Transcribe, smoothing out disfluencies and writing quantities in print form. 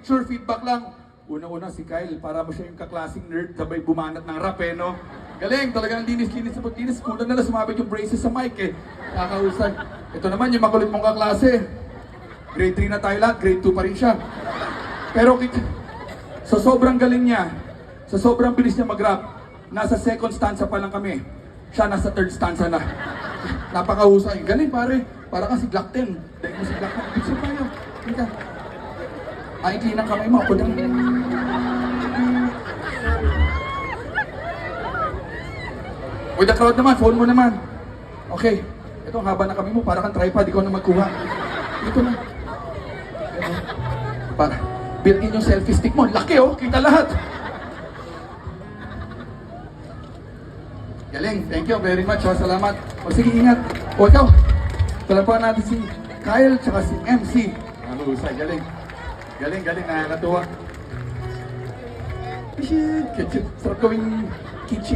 Picture feedback lang. Una-una si Kyle, para mo siya yung kaklaseng nerd, sabay bumanat ng rap eh, no? Galing, talagang linis-linis sa pagkinis. Kulang na lang sumabit yung braces sa mic eh. Kakausay. Ito naman yung makulit mong kaklase. Grade 3 na tayo lahat, grade 2 pa rin siya. Pero sa sobrang galing niya, sa sobrang bilis niya mag-rap, nasa second stanza pa lang kami. Siya nasa third stanza na. Napakahusay. Galing pare, para ka si Glock 10. Dahil mo si Glock 10. Bisa tayo. Hindi ay, clean ang kamay mo. Ako lang. With the crowd naman, phone mo naman. Okay. Ito, ang haba na kamay mo. Para kang tripod, ikaw na magkuha. Ito na. Para, built in yung selfie stick mo. Laki oh, kita lahat. Galing. Thank you very much. Salamat. O sige, ingat. O ikaw. Talapan natin si Kyle tsaka si MC. Ano, usay. Galing. Galing, nakakatuwa. Shit, sarap gawing kitchen.